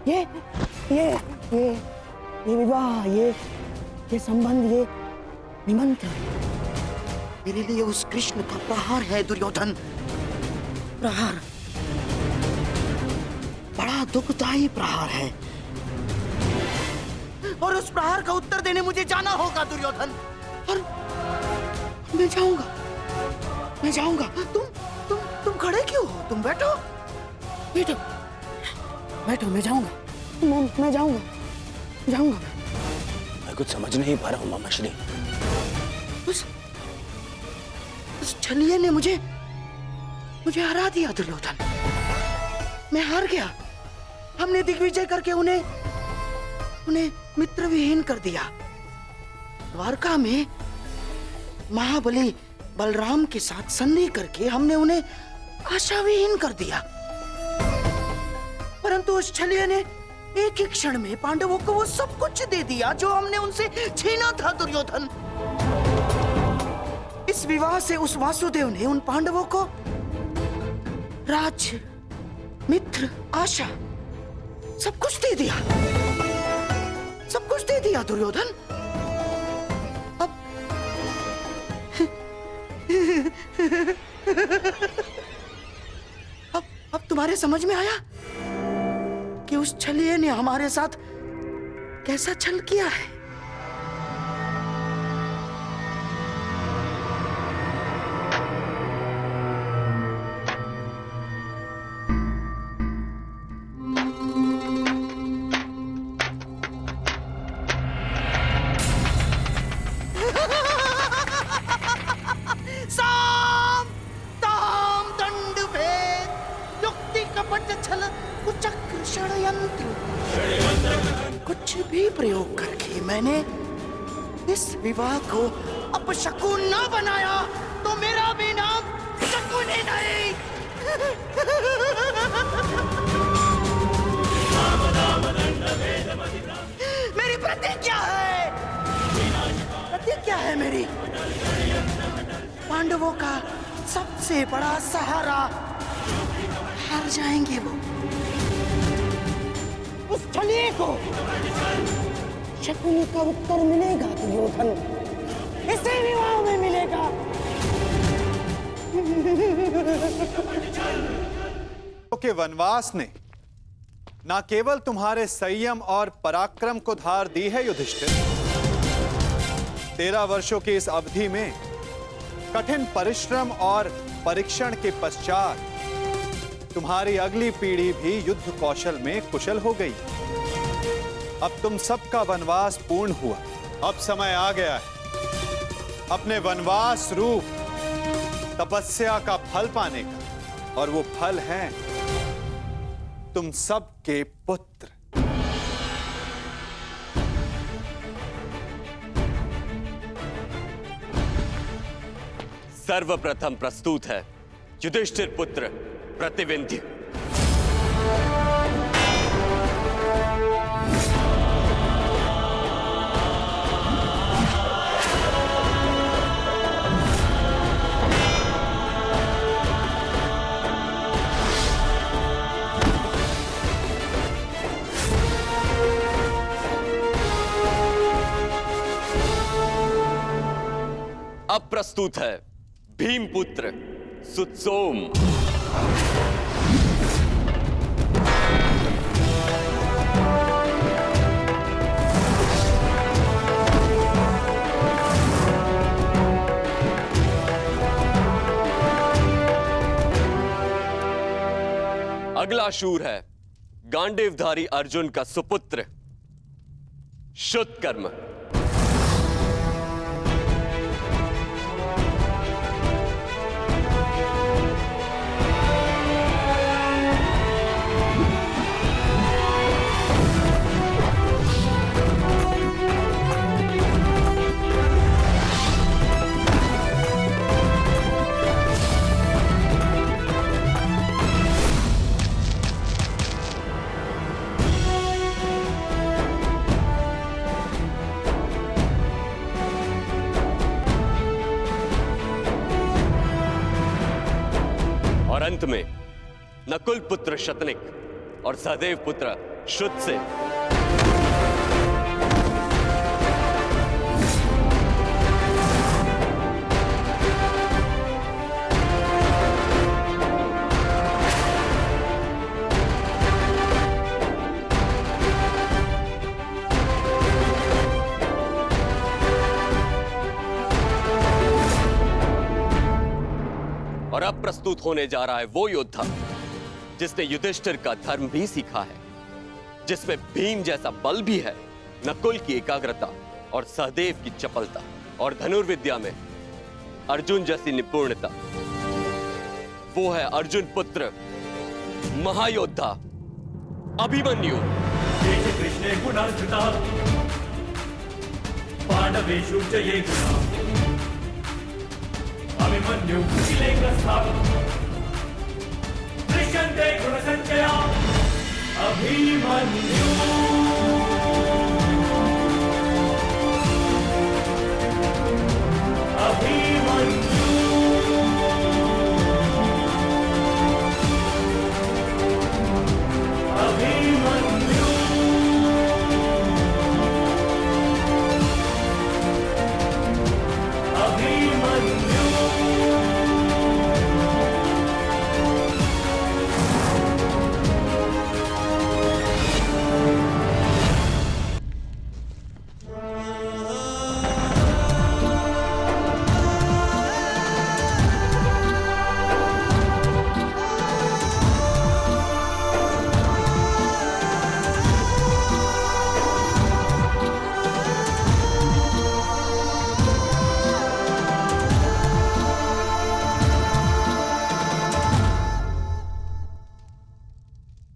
ये ये ये विवाह, ये संबंध, ये निमंत्रण मेरे लिए उस कृष्ण का प्रहार है दुर्योधन, प्रहार, बड़ा दुखदायी प्रहार है। और उस प्रहार का उत्तर देने मुझे जाना होगा दुर्योधन। और मैं जाऊंगा। तुम खड़े क्यों हो? तुम बैठो, मैं जाऊंगा। मैं जाऊंगा। मैं कुछ समझ नहीं पा रहा हूं मामा श्री। उस छलिए ने मुझे हरा दिया दुर्योधन। मैं हार गया। हमने दिग्विजय करके उन्हें मित्र विहीन कर दिया। द्वारका में महाबली बलराम के साथ संधि करके हमने उन्हें आशा विहीन कर दिया। परंतु उस छलिए ने एक ही क्षण में पांडवों को वो सब कुछ दे दिया जो हमने उनसे छीना था दुर्योधन। इस विवाह से उस वासुदेव ने उन पांडवों को राज्य, मित्र, आशा सब कुछ दे दिया, सब कुछ दे दिया दुर्योधन। अब तुम्हारे समझ में आया कि उस छलिए ने हमारे साथ कैसा छल किया है। साम ताम दंड भेद युक्ति कपट छल कुचक्र षड्यंत्र, कुछ भी प्रयोग करके मैंने इस विवाह को अपशकुन न बनाया तो मेरा भी नाम शकुन ही नहीं। मेरी प्रतिज्ञा है मेरी, पांडवों का सबसे बड़ा सहारा, हार जाएंगे वो। उस छलिए को शकुनी का उत्तर मिलेगा दुर्योधन, इसी विवाह में मिलेगा। के वनवास ने न केवल तुम्हारे संयम और पराक्रम को धार दी है युधिष्ठिर, 13 वर्षों की इस अवधि में कठिन परिश्रम और परीक्षण के पश्चात तुम्हारी अगली पीढ़ी भी युद्ध कौशल में कुशल हो गई। अब तुम सबका वनवास पूर्ण हुआ। अब समय आ गया है अपने वनवास रूप तपस्या का फल पाने का, और वो फल है तुम सबके पुत्र। सर्वप्रथम प्रस्तुत है युधिष्ठिर पुत्र प्रतिविंध्य। अब प्रस्तुत है भीमपुत्र सुत्सोम। अगला शूर है गांडीवधारी अर्जुन का सुपुत्र शुतकर्म। और अंत में नकुल पुत्र शतनिक और सहदेव पुत्र शुद्ध से। और अब प्रस्तुत होने जा रहा है वो योद्धा जिसने युधिष्ठिर का धर्म भी सीखा है, जिसमें भीम जैसा बल भी है, नकुल की एकाग्रता और सहदेव की चपलता, और धनुर्विद्या में अर्जुन जैसी निपुणता। वो है अर्जुन पुत्र महायोद्धा अभिमन्यु। कृष्णे गुणार्जिता पांडवेषु च ये गुणा अभिमन्यु कुशीलेन्द्रस्थाः दृश्यन्ते गुणसञ्चया अभिमन्यु। अभिमन्यु अभिमन्यु अभिमन्यु।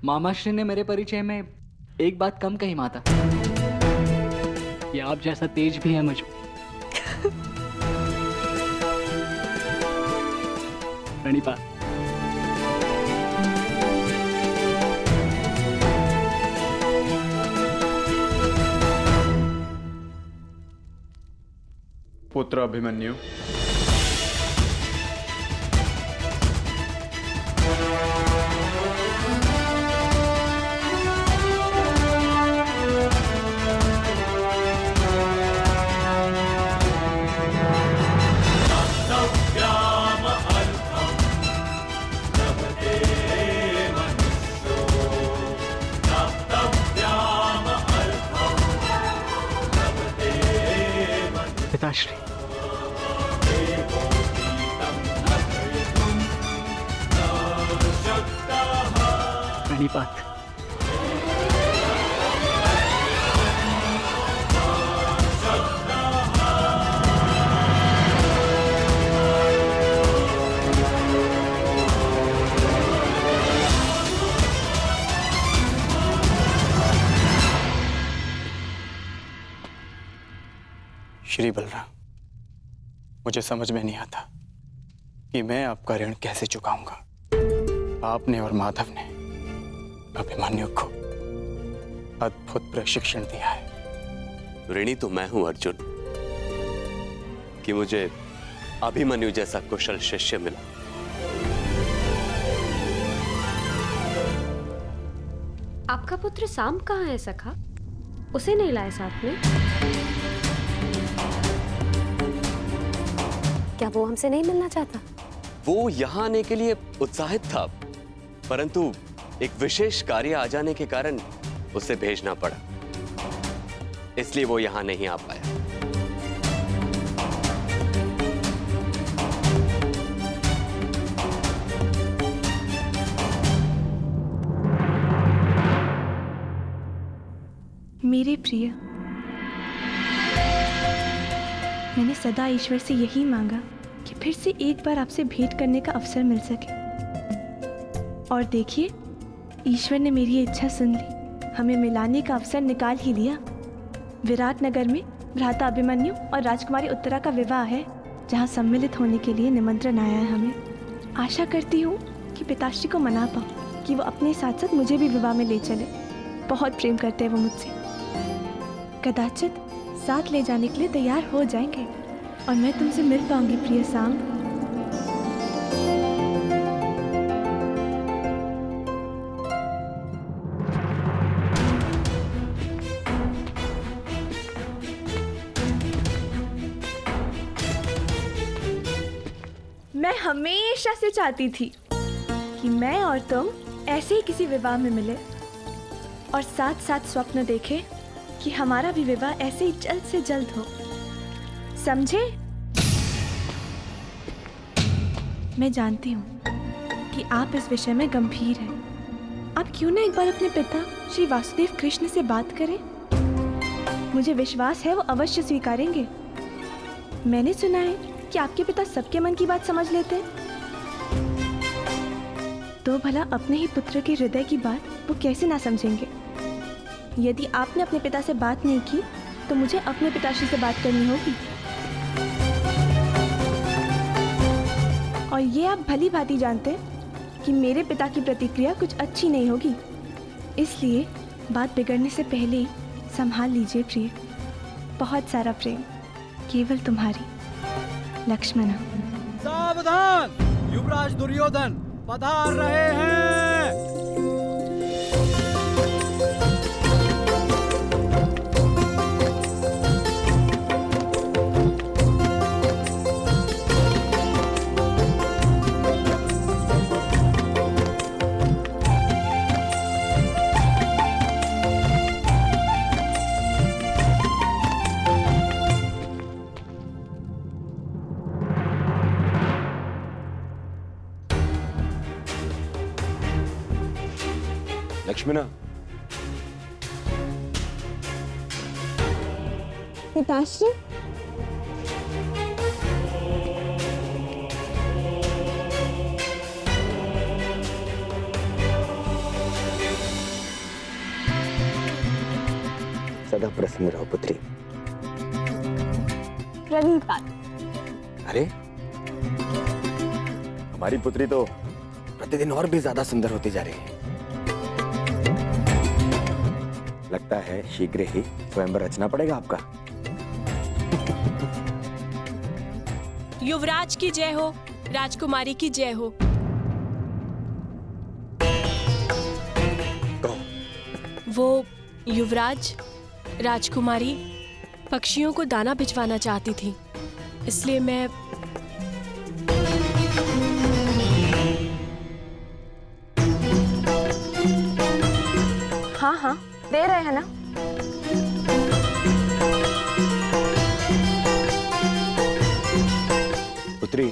मामाश्री ने मेरे परिचय में एक बात कम कही माता, कि आप जैसा तेज भी है मुझ में। प्रणिपात। पुत्र अभिमन्यु, पिताश्री। प्रणिपात। श्री बलराम, मुझे समझ में नहीं आता कि मैं आपका ऋण कैसे चुकाऊंगा। आपने और माधव ने अभिमन्यु को अद्भुत प्रशिक्षण दिया है। ऋणी तो मैं हूं अर्जुन, कि मुझे अभिमन्यु जैसा कुशल शिष्य मिला। आपका पुत्र साम कहाँ है सखा? उसे नहीं लाए साथ में? क्या वो हमसे नहीं मिलना चाहता? वो यहां आने के लिए उत्साहित था, परंतु एक विशेष कार्य आ जाने के कारण उसे भेजना पड़ा, इसलिए वो यहां नहीं आ पाया। मेरे प्रिय, मैंने सदा ईश्वर से यही मांगा कि फिर से एक बार आपसे भेंट करने का अवसर मिल सके, और देखिए ईश्वर ने मेरी ये इच्छा सुन ली। हमें मिलाने का अवसर निकाल ही लिया। विराट नगर में भ्राता अभिमन्यु और राजकुमारी उत्तरा का विवाह है, जहाँ सम्मिलित होने के लिए निमंत्रण आया है हमें। आशा करती हूँ कि पिताश्री को मना पाऊँ कि वो अपने साथ साथ मुझे भी विवाह में ले चले। बहुत प्रेम करते हैं वो मुझसे। कदाचित साथ ले जाने के लिए तैयार हो जाएंगे और मैं तुमसे मिल पाऊंगी प्रिय साम। मैं हमेशा से चाहती थी कि मैं और तुम ऐसे ही किसी विवाह में मिले और साथ साथ स्वप्न देखे कि हमारा भी विवाह ऐसे ही जल्द से जल्द हो। समझे? मैं जानती हूँ कि आप इस विषय में गंभीर हैं। आप क्यों ना एक बार अपने पिता श्री वासुदेव कृष्ण से बात करें? मुझे विश्वास है वो अवश्य स्वीकारेंगे। मैंने सुना है कि आपके पिता सबके मन की बात समझ लेते हैं। तो भला अपने ही पुत्र के हृदय की बात वो कैसे ना समझेंगे? यदि आपने अपने पिता से बात नहीं की तो मुझे अपने पिताश्री से बात करनी होगी। और ये आप भली भांति जानते हैं कि मेरे पिता की प्रतिक्रिया कुछ अच्छी नहीं होगी। इसलिए बात बिगड़ने से पहले ही संभाल लीजिए प्रिय। बहुत सारा प्रेम, केवल तुम्हारी लक्ष्मणा। सावधान, युवराज दुर्योधन पधार रहे हैं। लक्ष्मणा, पिताश्री, सदा प्रसन्न रहो पुत्री। प्रणीपात। अरे, हमारी पुत्री तो प्रतिदिन और भी ज्यादा सुंदर होती जा रही है। लगता है शीघ्र ही स्वयंवर रचना पड़ेगा आपका। युवराज की जय हो, राजकुमारी की जय हो। कहो। वो युवराज, राजकुमारी पक्षियों को दाना भिजवाना चाहती थी, इसलिए मैं हाँ हाँ, दे रहे हैं ना। पुत्री,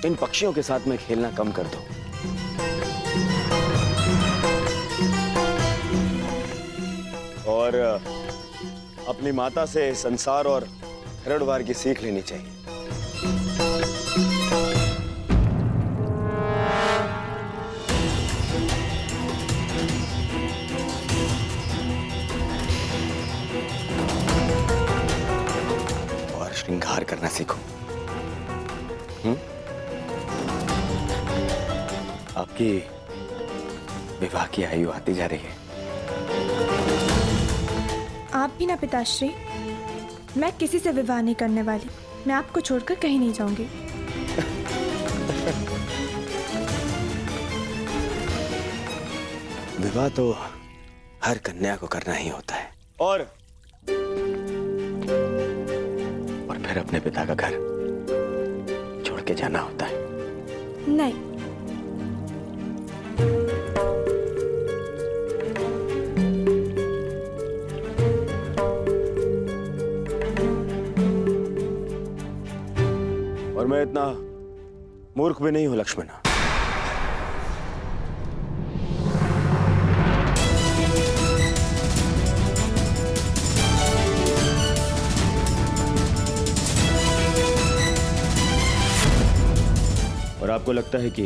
इन पक्षियों के साथ में खेलना कम कर दो। और अपनी माता से संसार और हरिद्वार की सीख लेनी चाहिए। श्रृंगार करना सीखो। आपकी विवाह की आयु आती जा रही है। आप भी ना पिताश्री। मैं किसी से विवाह नहीं करने वाली। मैं आपको छोड़कर कहीं नहीं जाऊंगी। विवाह तो हर कन्या को करना ही होता है। और फिर अपने पिता का घर छोड़ के जाना होता है। नहीं, और मैं इतना मूर्ख भी नहीं हूं लक्ष्मणा। और आपको लगता है कि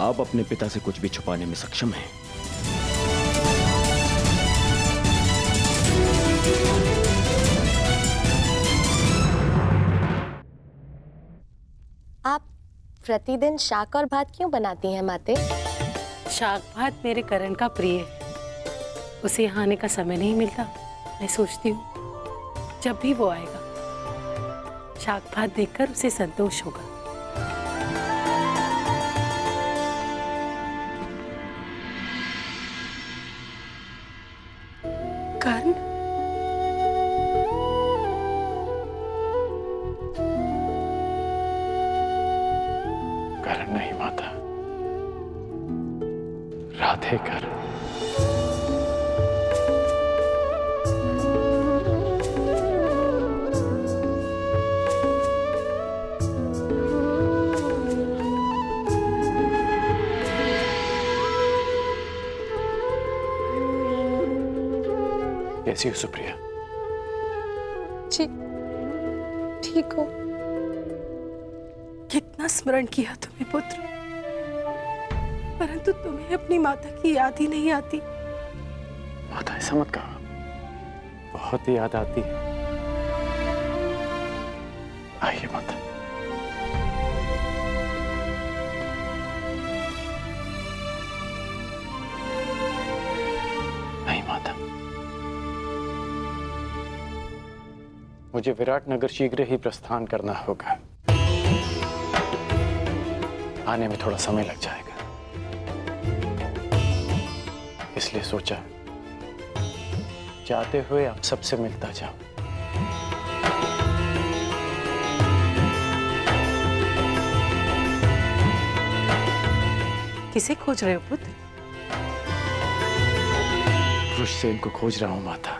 आप अपने पिता से कुछ भी छुपाने में सक्षम हैं? आप प्रतिदिन शाक और भात क्यों बनाती हैं माते? शाक भात मेरे करण का प्रिय है। उसे यहाँ आने का समय नहीं मिलता। मैं सोचती हूँ जब भी वो आएगा शाक भात देखकर उसे संतोष होगा। कर्ण, राधे कर। कैसी हो सुप्रिया? जी ठीक हो। कितना स्मरण किया तुम्हें पुत्र, परंतु तुम्हें अपनी माता की याद ही नहीं आती। माता ऐसा मत कहो, बहुत ही याद आती है। आइए माता। नहीं माता, मुझे विराटनगर शीघ्र ही प्रस्थान करना होगा। आने में थोड़ा समय लग जाएगा, इसलिए सोचा जाते हुए आप सबसे मिलता जाऊं। किसे खोज रहे हो पुत्र? रुषसेन को खोज रहा हूं माता।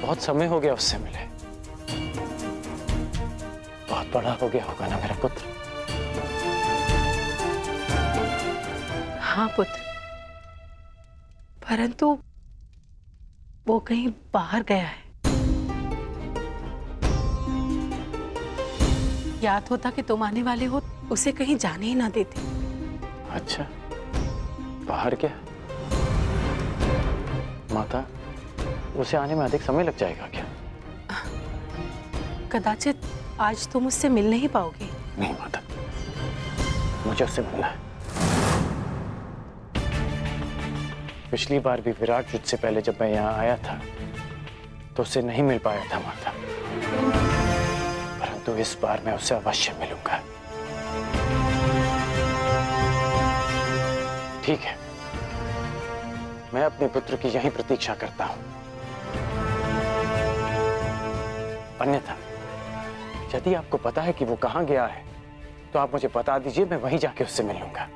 बहुत समय हो गया उससे मिले। बहुत बड़ा हो गया होगा ना मेरा पुत्र? हाँ पुत्र, परंतु वो कहीं बाहर गया है। याद होता कि तुम आने वाले हो, उसे कहीं जाने ही ना देते। अच्छा, बाहर क्या? माता, उसे आने में अधिक समय लग जाएगा क्या? कदाचित आज तुम उससे मिल नहीं पाओगे। नहीं माता, मुझे उससे मिलना है। पिछली बार भी विराट युद्ध से पहले जब मैं यहाँ आया था तो उससे नहीं मिल पाया था माता, परंतु इस बार मैं उससे अवश्य मिलूंगा। ठीक है, मैं अपने पुत्र की यहीं प्रतीक्षा करता हूं। अन्यथा यदि आपको पता है कि वो कहां गया है तो आप मुझे बता दीजिए, मैं वहीं जाके उससे मिल लूंगा।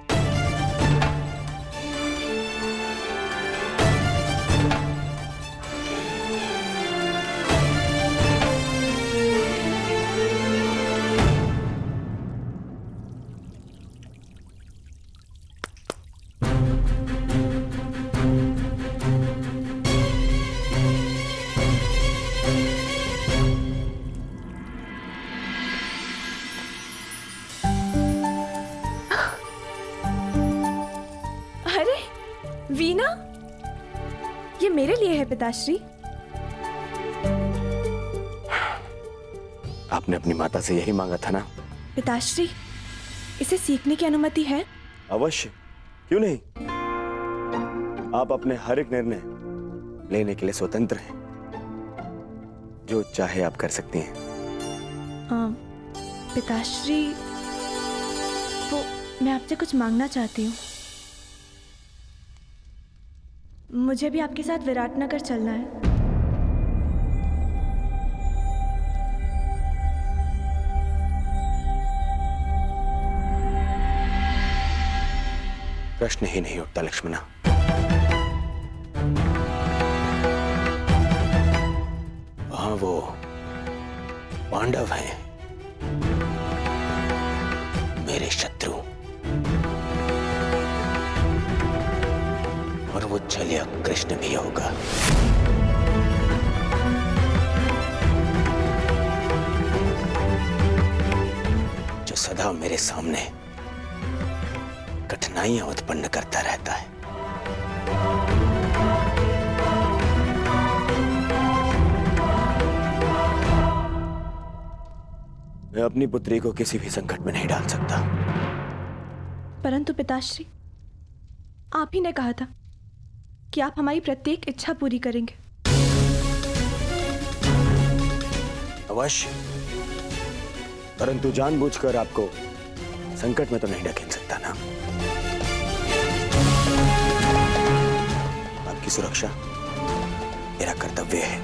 वीणा, ये मेरे लिए है पिताश्री। आपने अपनी माता से यही मांगा था ना? पिताश्री, इसे सीखने की अनुमति है? अवश्य, क्यों नहीं? आप अपने हर एक निर्णय लेने के लिए स्वतंत्र हैं। जो चाहे आप कर सकती हैं। पिताश्री, वो मैं आपसे कुछ मांगना चाहती हूँ। मुझे भी आपके साथ विराटनगर चलना है। प्रश्न ही नहीं उठता लक्ष्मणा। वहां वो पांडव हैं, मेरे शत्रु, और वो छलिया कृष्ण भी होगा। जो सदा मेरे सामने कठिनाइयां उत्पन्न करता रहता है। मैं अपनी पुत्री को किसी भी संकट में नहीं डाल सकता। परंतु पिताश्री, आप ही ने कहा था कि आप हमारी प्रत्येक इच्छा पूरी करेंगे। अवश्य, परंतु जानबूझकर आपको संकट में तो नहीं ढकेल सकता ना। आपकी सुरक्षा मेरा कर्तव्य है।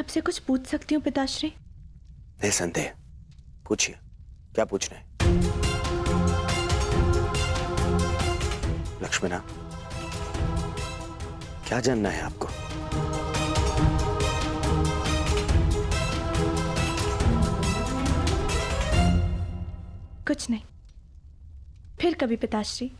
आपसे कुछ पूछ सकती हूँ पिताश्री? निसंदेह पूछिए, क्या पूछना है? लक्ष्मणा, क्या जानना है आपको? कुछ नहीं, फिर कभी पिताश्री।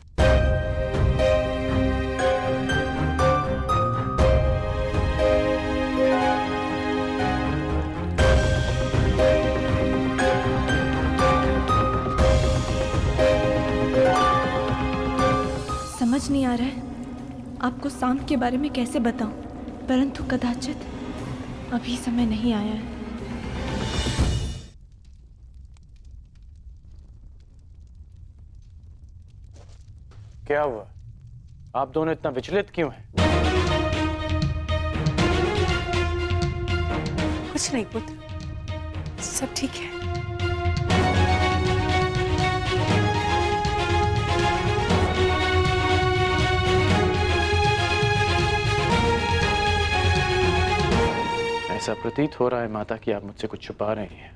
समझ नहीं आ रहा है आपको सांप के बारे में कैसे बताऊं, परंतु कदाचित अभी समय नहीं आया है। क्या हुआ? आप दोनों इतना विचलित क्यों हैं? कुछ नहीं पुत्र, सब ठीक है। ऐसा प्रतीत हो रहा है माता कि आप मुझसे कुछ छुपा रही हैं।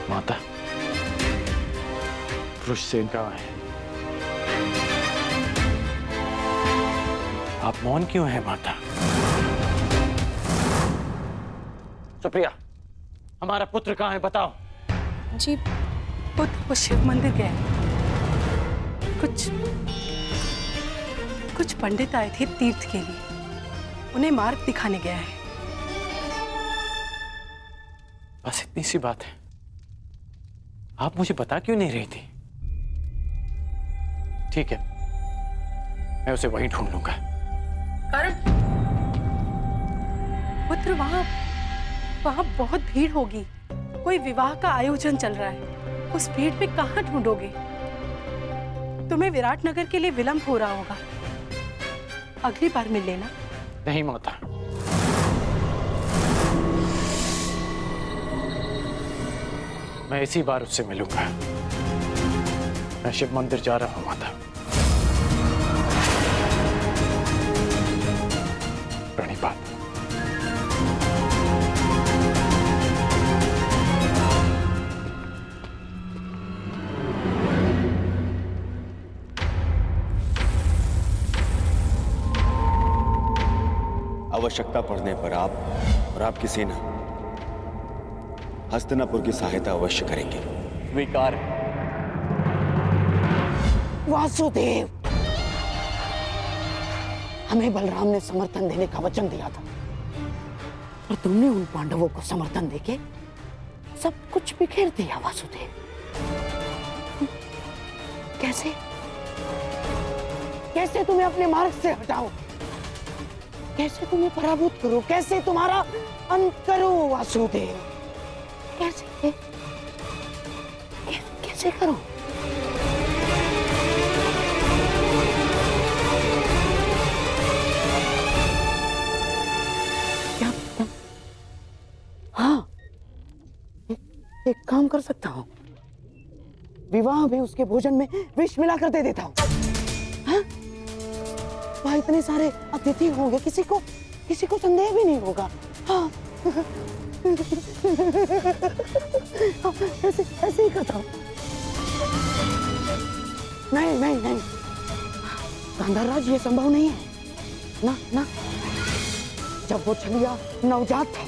माता, वृषसेन कहाँ है? आप मौन क्यों हैं माता? सुप्रिया, हमारा पुत्र कहाँ है बताओ। जी पुत्र वो शिव मंदिर गए। कुछ पंडित आए थे तीर्थ के लिए, उन्हें मार्ग दिखाने गया है। बस इतनी सी बात है। आप मुझे बता क्यों नहीं रही थी? ठीक है, मैं उसे वहीं ढूंढ लूंगा। करण, पुत्र वहां बहुत भीड़ होगी। कोई विवाह का आयोजन चल रहा है। उस भीड़ में कहां ढूंढोगे? तुम्हें विराटनगर के लिए विलंब हो रहा होगा। अगली बार मिल लेना। नहीं माता, मैं इसी बार उससे मिलूंगा। मैं शिव मंदिर जा रहा हूं माता। प्रणिपात। आवश्यकता पड़ने पर आप और आपकी सेना हस्तिनापुर की सहायता अवश्य करेंगे। स्वीकार है। वासुदेव, हमें बलराम ने समर्थन देने का वचन दिया था, और तुमने उन पांडवों को समर्थन देके सब कुछ बिखेर दिया। वासुदेव, कैसे कैसे तुम्हें अपने मार्ग से हटाओ, कैसे तुम्हें पराभूत करो, कैसे तुम्हारा अंत करो वासुदेव, कैसे कैसे करो? क्या तुम? हाँ, एक काम कर सकता हूँ। विवाह में उसके भोजन में विष मिलाकर दे देता हूँ। हाँ? वहाँ इतने सारे अतिथि होंगे, किसी को संदेह भी नहीं होगा। हाँ। ऐसे ही करता हूँ। नहीं, गांधारराज, ये संभव नहीं है। ना, जब वो छलिया नवजात था,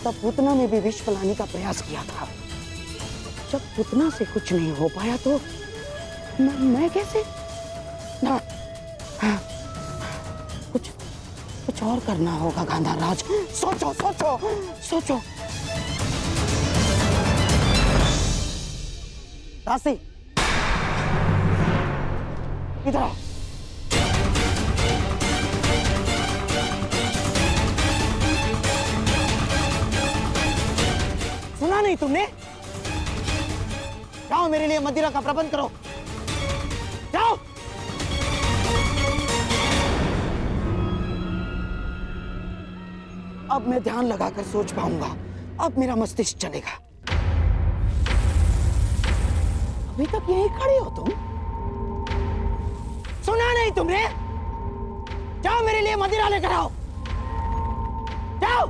तब पूतना ने भी विष पिलाने का प्रयास किया था। जब पूतना से कुछ नहीं हो पाया तो मैं कैसे? ना, कुछ और करना होगा गांधारराज। सोचो। दासी, इधर आओ। सुना नहीं तुमने? जाओ, मेरे लिए मदिरा का प्रबंध करो। जाओ। अब मैं ध्यान लगाकर सोच पाऊंगा। अब मेरा मस्तिष्क चलेगा। अभी तक यहीं खड़े हो तुम? सुना नहीं तुमने? जाओ, मेरे लिए मदिरा लेकर आओ। जाओ।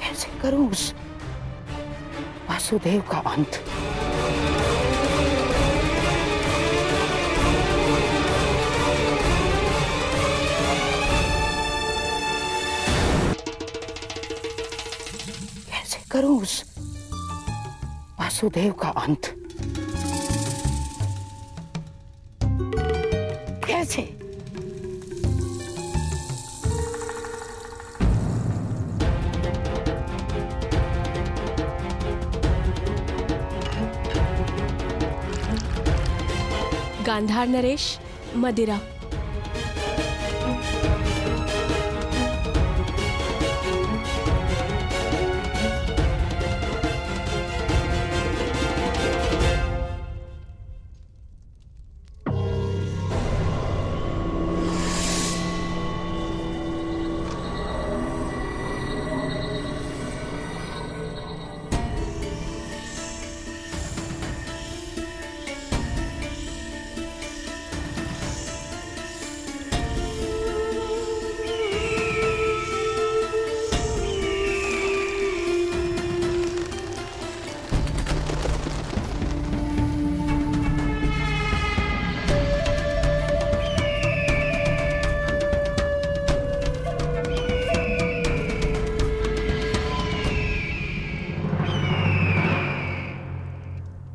कैसे करूं उस वासुदेव का अंत? कैसे करूं उस वासुदेव का अंत? कैसे? गांधार नरेश, मदिरा।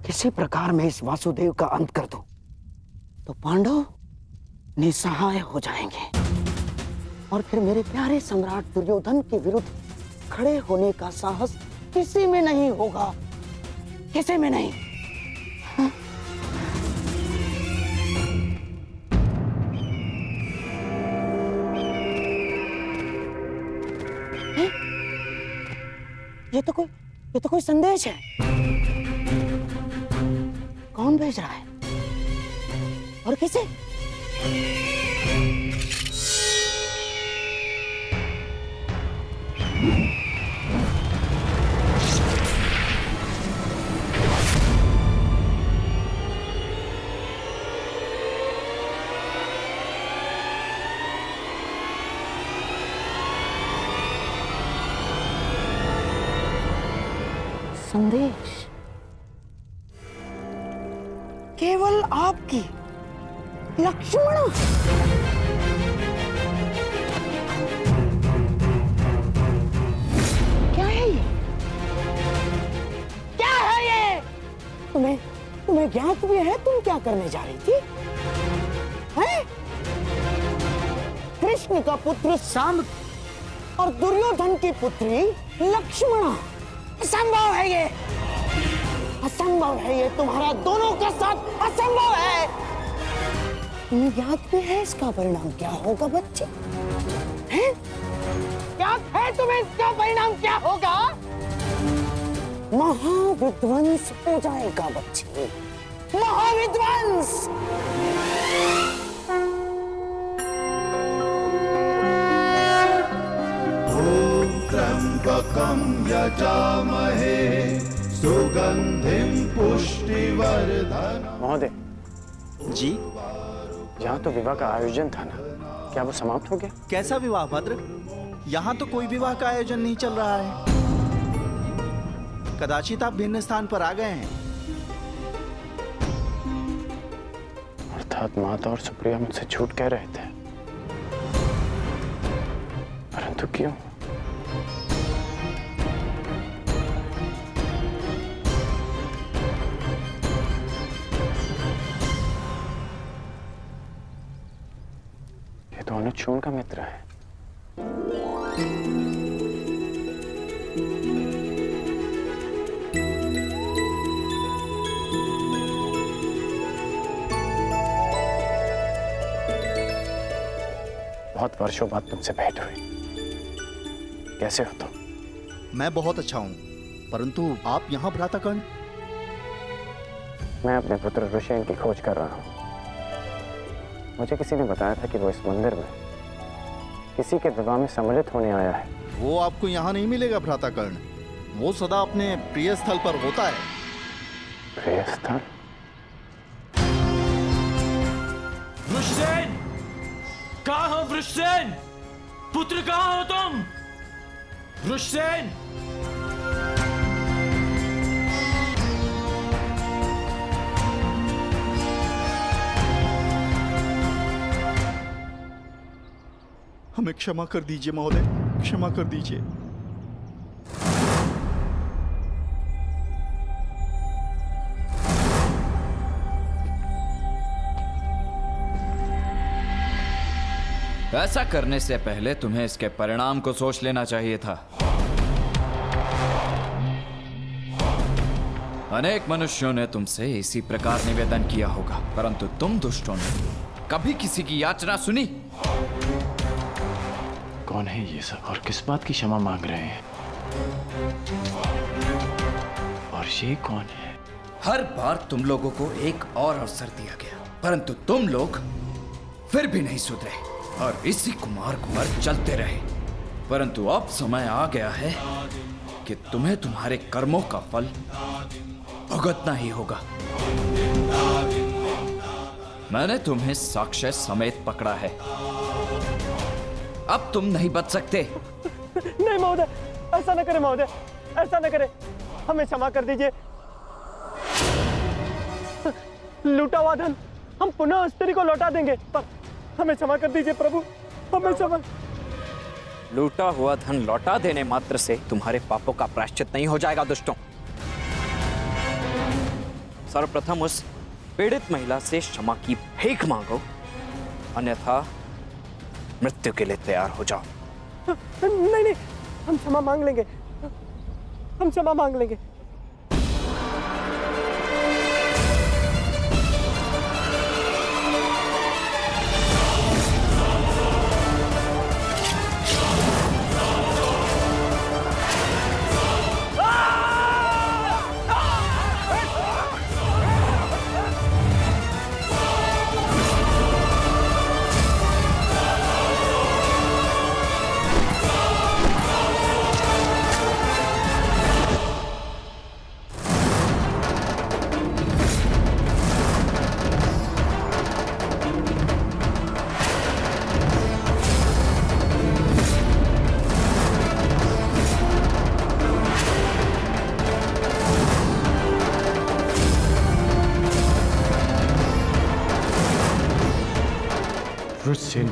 किसी प्रकार मैं इस वासुदेव का अंत कर दूं तो पांडव निसहाय हो जाएंगे और फिर मेरे प्यारे सम्राट दुर्योधन के विरुद्ध खड़े होने का साहस किसी में नहीं होगा, किसी में नहीं। हाँ? ये तो कोई संदेश है। कौन भेज रहा है और किसे? संदेश केवल आपकी लक्ष्मण। क्या है ये? क्या है ये? तुम्हें ज्ञात भी है तुम क्या करने जा रही थी? हैं? कृष्ण का पुत्र सांब और दुर्योधन की पुत्री लक्ष्मणा। असंभव है ये, असंभव है ये, तुम्हारा दोनों का साथ असंभव है। तुम्हें याद भी है इसका परिणाम क्या होगा बच्चे? हैं? याद है तुम्हें इसका परिणाम क्या होगा? महाविध्वंस हो जाएगा बच्चे, महाविध्वंस। त्र्यंबकं यजामहे सुगंधिं पुष्टिवर्धनम्। महोदय जी, यहाँ तो विवाह का आयोजन था ना, क्या वो समाप्त हो गया? कैसा विवाह भद्र? यहाँ तो कोई विवाह का आयोजन नहीं चल रहा है। कदाचित आप भिन्न स्थान पर आ गए हैं। अर्थात माता और सुप्रिया मुझसे झूठ कह रहे थे, परंतु क्यों? ये तो अनुचून का मित्र है। बहुत वर्षों बाद तुमसे भेंट हुई। कैसे हो तुम? मैं बहुत अच्छा हूँ, परंतु आप यहाँ भ्राताकंड? मैं अपने पुत्र ऋषियन की खोज कर रहा हूँ। मुझे किसी ने बताया था कि वो इस मंदिर में किसी के विवाह में सम्मिलित होने आया है। वो आपको यहाँ नहीं मिलेगा भ्राता कर्ण। वो सदा अपने प्रिय स्थल पर होता है। प्रिय स्थल? वृषसेन, कहाँ हो वृषसेन? पुत्र कहाँ हो तुम? वृषसेन! हमें क्षमा कर दीजिए महोदय, क्षमा कर दीजिए। ऐसा करने से पहले तुम्हें इसके परिणाम को सोच लेना चाहिए था। अनेक मनुष्यों ने तुमसे इसी प्रकार निवेदन किया होगा, परंतु तुम दुष्टों ने कभी किसी की याचना सुनी? कौन है ये सब और किस बात की क्षमा मांग रहे हैं? और ये कौन है? हर बार तुम लोगों को एक और अवसर दिया गया, परंतु तुम लोग फिर भी नहीं सुधरे और इसी कुमार्ग पर चलते रहे। परंतु अब समय आ गया है कि तुम्हें तुम्हारे कर्मों का फल भुगतना ही होगा। मैंने तुम्हें साक्ष्य समेत पकड़ा है। अब तुम नहीं बच सकते। नहीं महोदय, ऐसा न करें महोदय, ऐसा न करें, हमें क्षमा कर दीजिए। लूटा हुआ धन हम पुनः स्त्री को लौटा देंगे, पर हमें क्षमा कर दीजिए प्रभु, हमें क्षमा। लूटा हुआ धन लौटा देने मात्र से तुम्हारे पापों का प्रायश्चित नहीं हो जाएगा दुष्टों। सर्वप्रथम उस पीड़ित महिला से क्षमा की भीख मांगो, अन्यथा मृत्यु के लिए तैयार हो जाओ। नहीं नहीं, हम क्षमा मांग लेंगे, हम क्षमा मांग लेंगे। वृषसेन,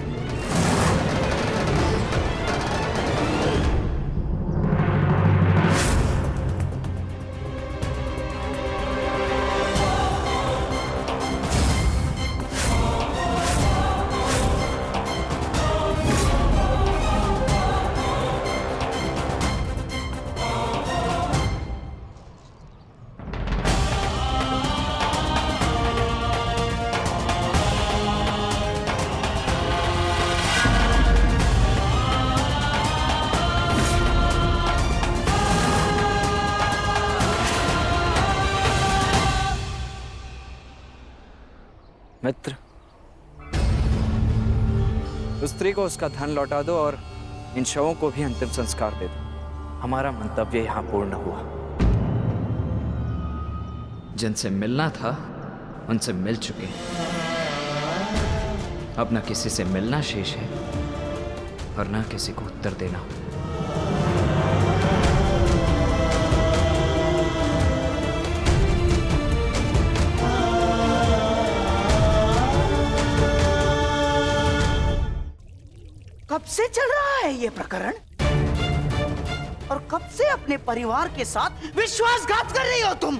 मित्र, उस स्त्री को उसका धन लौटा दो और इन शवों को भी अंतिम संस्कार दे दो। हमारा मंतव्य यहाँ पूर्ण हुआ। जिनसे मिलना था उनसे मिल चुके, अब न किसी से मिलना शेष है और न किसी को उत्तर देना। कब से चल रहा है ये प्रकरण? और कब से अपने परिवार के साथ विश्वासघात कर रही हो तुम?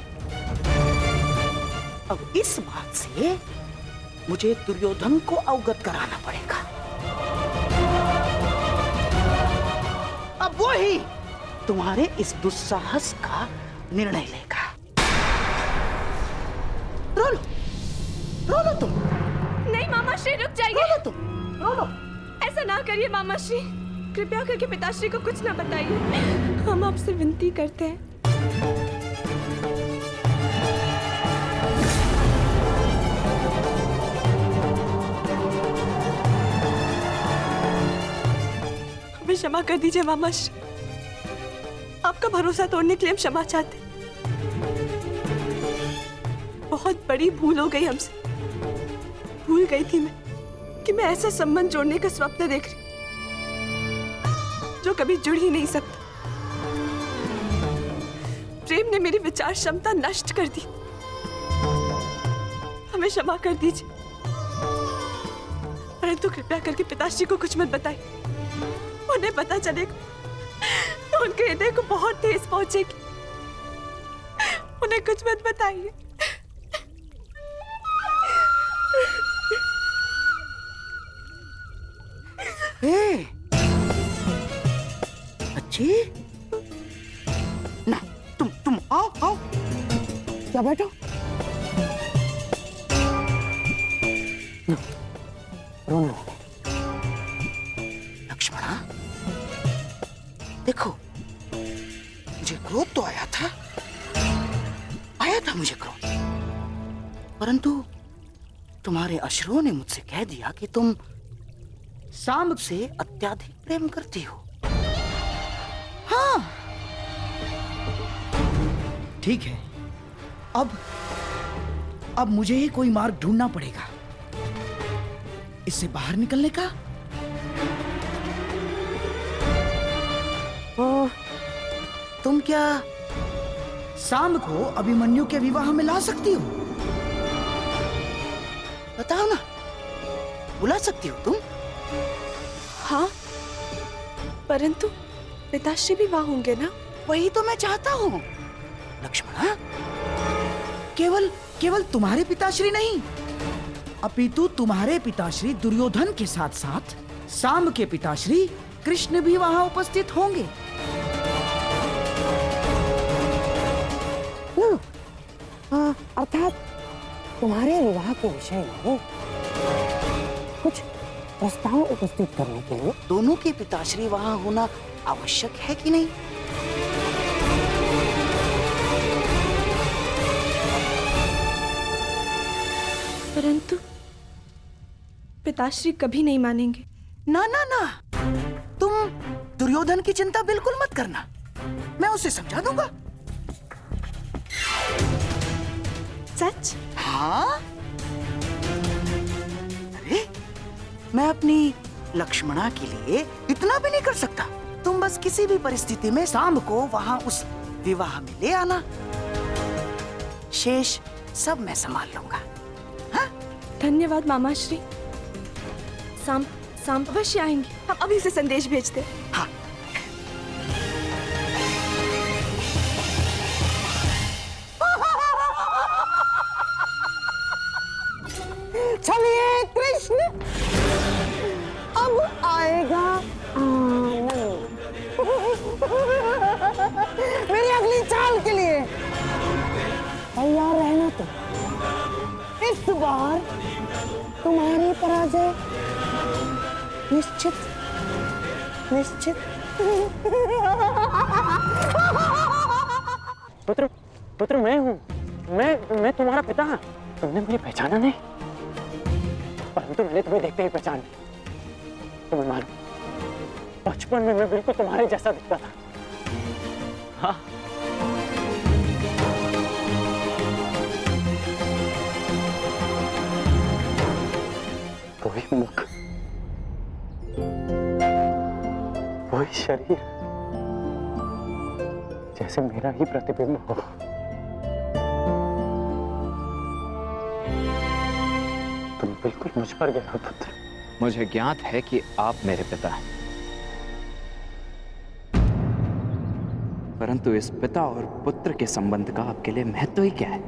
अब इस बात से मुझे दुर्योधन को अवगत कराना पड़ेगा। अब वो ही तुम्हारे इस दुस्साहस का निर्णय लेगा। रो लो तुम। नहीं मामा श्री, रुक जाइए। रो लो तुम, रो लो। ऐसा ना करिए मामा श्री, कृपया करके पिताश्री को कुछ ना बताइए, हम आपसे विनती करते हैं। क्षमा कर दीजिए मामा श्री। आपका भरोसा तोड़ने के लिए हम क्षमा चाहते। बहुत बड़ी भूल हो गई हमसे। भूल गई थी मैं कि मैं ऐसा संबंध जोड़ने का स्वप्न देख रही जो कभी जुड़ ही नहीं सकता। प्रेम ने मेरी विचार क्षमता नष्ट कर दी। हमें क्षमा कर दीजिए, परंतु कृपया करके पिताश्री को कुछ मत बताइए। उन्हें पता चलेगा तो उनके हृदय को बहुत ठेस पहुंचेगी। उन्हें कुछ मत बताइए। अच्छी ना, तुम आओ आओ, क्या बैठो। रोना लक्ष्मणा, देखो मुझे क्रोध तो आया था मुझे क्रोध, परंतु तुम्हारे अश्रुओं ने मुझसे कह दिया कि तुम सांब से अत्याधिक प्रेम करती हो। हाँ ठीक है, अब मुझे ही कोई मार्ग ढूंढना पड़ेगा इससे बाहर निकलने का। तुम क्या सांब को अभिमन्यु के विवाह में ला सकती हो? बताओ ना, बुला सकती हो तुम? हाँ, परंतु पिताश्री भी वहां होंगे ना? वही तो मैं चाहता हूँ लक्ष्मणा। केवल तुम्हारे पिताश्री नहीं, अपितु तुम्हारे पिताश्री दुर्योधन के साथ साथ सांब के पिताश्री कृष्ण भी वहां उपस्थित होंगे। अर्थात तुम्हारे विवाह के विषय में कुछ प्रस्ताव उपस्थित करने के लिए दोनों के पिताश्री वहां होना आवश्यक है कि नहीं? परंतु पिताश्री कभी नहीं मानेंगे। ना ना ना, तुम दुर्योधन की चिंता बिल्कुल मत करना, मैं उसे समझा दूंगा। सच? हाँ, अरे मैं अपनी लक्ष्मणा के लिए इतना भी नहीं कर सकता। तुम बस किसी भी परिस्थिति में सांब को वहां उस विवाह में ले आना, शेष सब मैं संभाल लूंगा। हाँ? धन्यवाद मामा श्री। सांब अवश्य आएंगे। हम अभी से संदेश भेजते। हाँ। चलिए कृष्ण, अब आएगा आनंद। मेरी अगली चाल के लिए तैयार रहना। तो इस बार तुम्हारी पराजय निश्चित निश्चित। पुत्र मैं हूँ, मैं तुम्हारा पिता। तुमने मुझे पहचाना नहीं, परंतु मैंने तुम्हें देखते ही पहचान लिया। तुम्हें मालूम, बचपन में मैं बिल्कुल तुम्हारे जैसा दिखता था। हाँ, वही मुख, वही शरीर, जैसे मेरा ही प्रतिबिंब हो। तुम बिल्कुल मुझ पर गए हो पुत्र। मुझे ज्ञात है कि आप मेरे पिता हैं, परंतु इस पिता और पुत्र के संबंध का आपके लिए महत्व ही क्या है?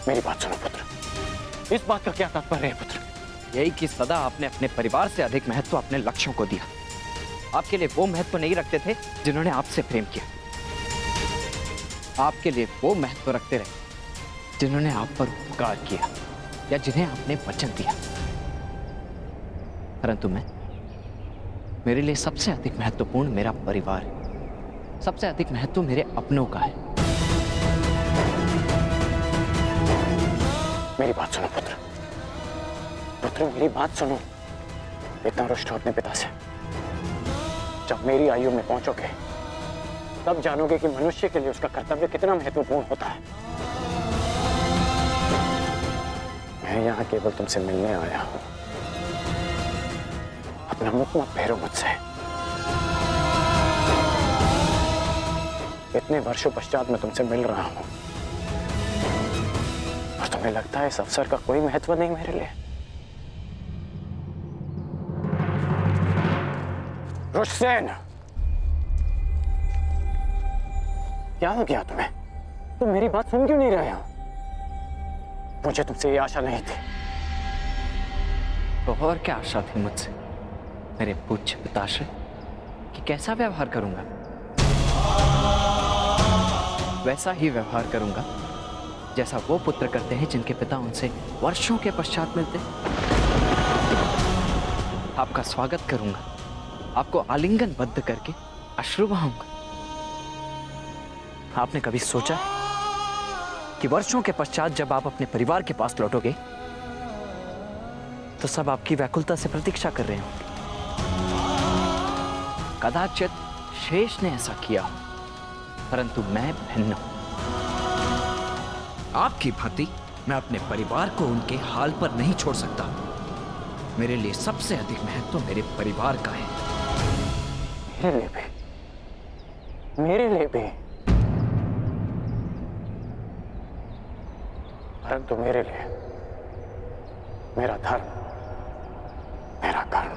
मेरी बात सुनो पुत्र, इस बात का क्या तात्पर्य है पुत्र? यही कि सदा आपने अपने परिवार से अधिक महत्व अपने लक्ष्यों को दिया। आपके लिए वो महत्व नहीं रखते थे जिन्होंने आपसे प्रेम किया। आपके लिए वो महत्व रखते रहे जिन्होंने आप पर उपकार किया या जिन्हें आपने वचन दिया। परंतु मेरे लिए सबसे अधिक महत्वपूर्ण मेरा परिवार है। सबसे अधिक महत्व मेरे अपनों का है। मेरी बात सुनो पुत्र, पुत्र मेरी बात सुनो। इतना रुष्ट हो अपने पिता से। जब मेरी आयु में पहुंचोगे तब जानोगे कि मनुष्य के लिए उसका कर्तव्य कितना महत्वपूर्ण होता है। मैं यहाँ केवल तुमसे मिलने आया हूं। अपना मुख मत फेरो मुझसे। इतने वर्षों पश्चात मैं तुमसे मिल रहा हूं और तुम्हें लगता है इस अवसर का कोई महत्व नहीं मेरे लिए? रुष्सेन, क्या हो गया तुम्हें? तुम मेरी बात सुन क्यों नहीं रहे हो? मुझे तुमसे ये आशा नहीं थी। तो और क्या आशा थी मुझसे मेरे पूज्य पिताश्री कि कैसा व्यवहार करूंगा? वैसा ही व्यवहार करूंगा जैसा वो पुत्र करते हैं जिनके पिता उनसे वर्षों के पश्चात मिलते। आपका स्वागत करूंगा, आपको आलिंगनबद्ध करके अश्रु बहाऊंगा। आपने कभी सोचा है कि वर्षों के पश्चात जब आप अपने परिवार के पास लौटोगे तो सब आपकी व्याकुलता से प्रतीक्षा कर रहे होंगे? कदाचित शेष ने ऐसा किया हो, परंतु मैं भिन्न हूं। आपकी भांति मैं अपने परिवार को उनके हाल पर नहीं छोड़ सकता। मेरे लिए सबसे अधिक महत्व मेरे परिवार का है। मेरे लिए भी, परंतु मेरे लिए मेरा धर्म, मेरा कर्म,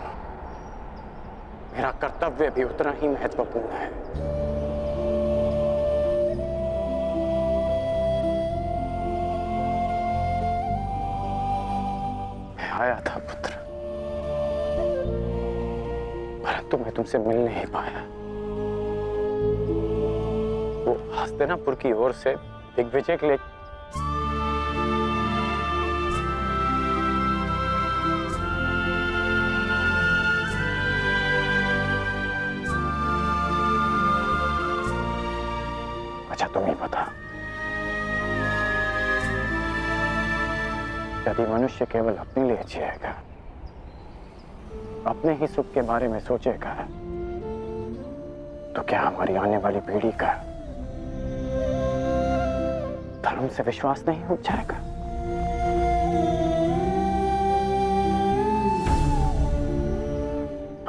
मेरा कर्तव्य भी उतना ही महत्वपूर्ण है। मैं आया था पुत्र, परंतु मैं तुमसे मिल नहीं पाया। वो हस्तिनापुर की ओर से दिग्विजय के लिए तुम ही बता। यदि मनुष्य केवल अपने लिए जिएगा, अपने ही सुख के बारे में सोचेगा, तो क्या हमारी आने वाली पीढ़ी का धर्म से विश्वास नहीं उठ जाएगा?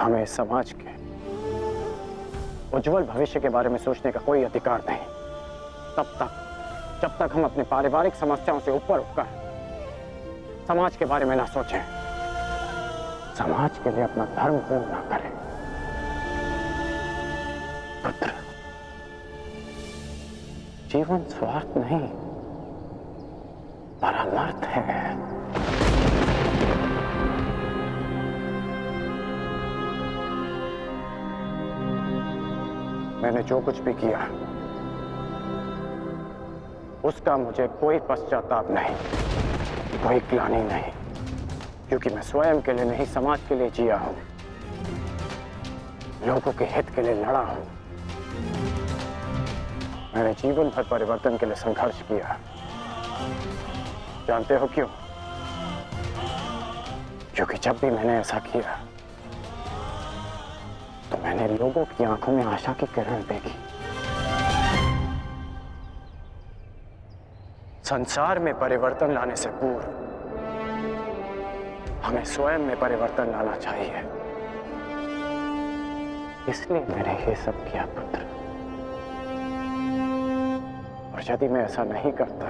हमें समाज के उज्जवल भविष्य के बारे में सोचने का कोई अधिकार नहीं जब तक हम अपने पारिवारिक समस्याओं से ऊपर उठकर समाज के बारे में ना सोचें, समाज के लिए अपना धर्म पूर्ण ना करें। पुत्र, जीवन स्वार्थ नहीं, परमार्थ है। मैंने जो कुछ भी किया उसका मुझे कोई पश्चाताप नहीं, कोई ग्लानि नहीं, क्योंकि मैं स्वयं के लिए नहीं समाज के लिए जिया हूं, लोगों के हित के लिए लड़ा हूं। मैंने जीवन भर परिवर्तन के लिए संघर्ष किया। जानते हो क्यों? क्योंकि जब भी मैंने ऐसा किया तो मैंने लोगों की आंखों में आशा की किरण देखी। संसार में परिवर्तन लाने से पूर्व हमें स्वयं में परिवर्तन लाना चाहिए। इसलिए मैंने ये सब किया पुत्र। और यदि मैं ऐसा नहीं करता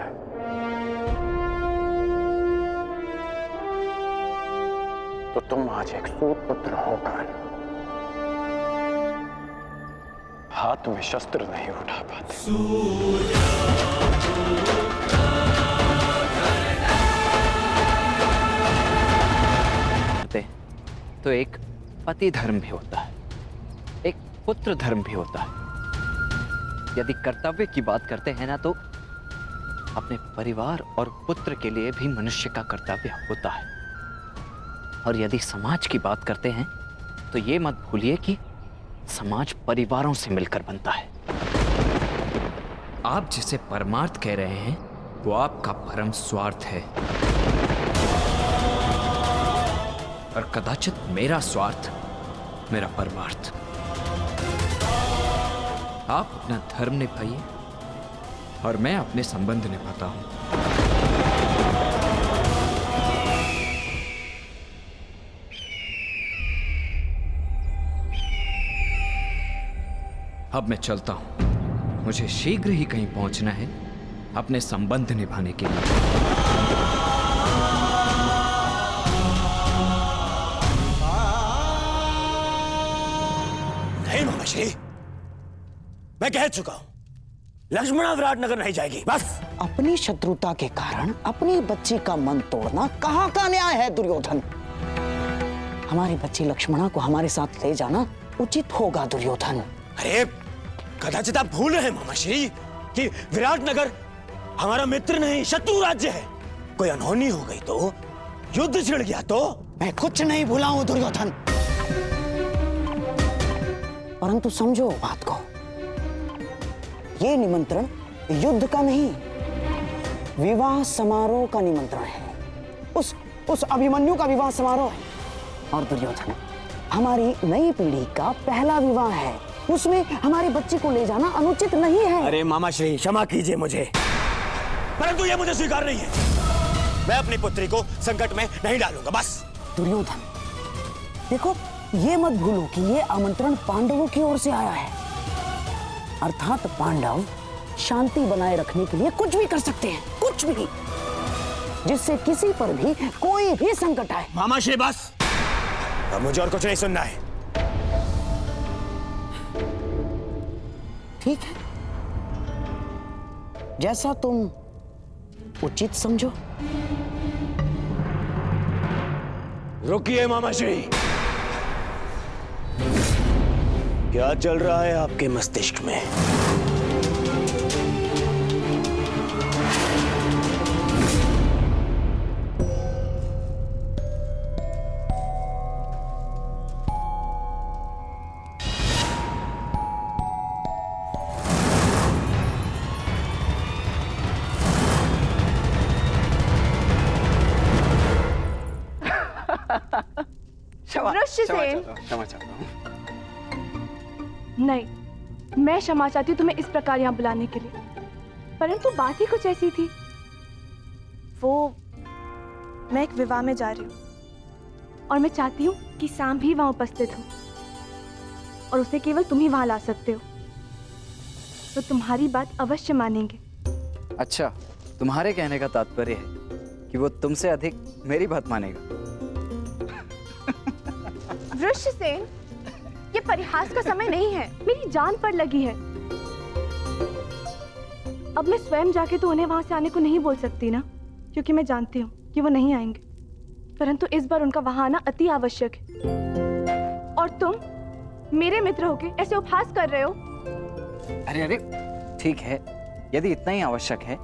तो तुम आज एक सूत पुत्र होकर हाथ में शस्त्र नहीं उठा पाते। तो एक पति धर्म भी होता है, एक पुत्र धर्म भी होता है। यदि कर्तव्य की बात करते हैं ना, तो अपने परिवार और पुत्र के लिए भी मनुष्य का कर्तव्य होता है। और यदि समाज की बात करते हैं तो ये मत भूलिए कि समाज परिवारों से मिलकर बनता है। आप जिसे परमार्थ कह रहे हैं वो आपका परम स्वार्थ है। और कदाचित मेरा स्वार्थ मेरा परमार्थ। आप अपना धर्म निभाइए और मैं अपने संबंध निभाता हूं। अब मैं चलता हूं, मुझे शीघ्र ही कहीं पहुंचना है अपने संबंध निभाने के लिए। नहीं मामाश्री, मैं कह चुका हूं, लक्ष्मणा विराटनगर नहीं जाएगी, बस। अपनी शत्रुता के कारण अपनी बच्ची का मन तोड़ना कहाँ का न्याय है दुर्योधन? हमारी बच्ची लक्ष्मणा को हमारे साथ ले जाना उचित होगा दुर्योधन। अरे कदाचित आप भूल रहे हैं मामाश्री कि विराटनगर हमारा मित्र नहीं शत्रु राज्य है। कोई अनहोनी हो गई तो, युद्ध छिड़ गया तो। मैं कुछ नहीं भूला हूं दुर्योधन, परंतु समझो बात को, ये निमंत्रण युद्ध का नहीं, विवाह समारोह का निमंत्रण है। उस अभिमन्यु का विवाह समारोह है। और दुर्योधन, हमारी नई पीढ़ी का पहला विवाह है, उसमें हमारी बच्ची को ले जाना अनुचित नहीं है। अरे मामाश्री, क्षमा कीजिए मुझे, परंतु यह मुझे स्वीकार नहीं है। मैं अपनी पुत्री को संकट में नहीं डालूंगा, बस। दुर्योधन, देखो, ये मत भूलो कि ये आमंत्रण पांडवों की ओर से आया है, अर्थात पांडव शांति बनाए रखने के लिए कुछ भी कर सकते हैं, कुछ भी, जिससे किसी पर भी कोई भी संकट आए। मामाश्री बस, अब मुझे और कुछ नहीं सुनना है। ठीक है, जैसा तुम उचित समझो। रुकिए मामाश्री, क्या चल रहा है आपके मस्तिष्क में? क्षमा चाहता हूँ। नहीं, मैं क्षमा चाहती हूँ तुम्हें इस प्रकार यहाँ बुलाने के लिए, परंतु बात ही कुछ ऐसी थी। मैं एक विवाह में जा रही हूँ और मैं चाहती हूँ कि सांब भी वहाँ उपस्थित हो और उसे केवल तुम ही वहाँ ला सकते हो, तो तुम्हारी बात अवश्य मानेंगे। अच्छा, तुम्हारे कहने का तात्पर्य है कि वो तुमसे अधिक मेरी बात मानेगा। वृषसेन, ये परिहास का समय नहीं है, मेरी जान पर लगी है। अब मैं स्वयं जाके तो उन्हें वहां से आने को नहीं बोल सकती ना, क्योंकि मैं जानती हूँ कि वो नहीं आएंगे, परंतु इस बार उनका वहां आना अति आवश्यक है। और तुम मेरे मित्र होके ऐसे उपहास कर रहे हो। अरे अरे, ठीक है, यदि इतना ही आवश्यक है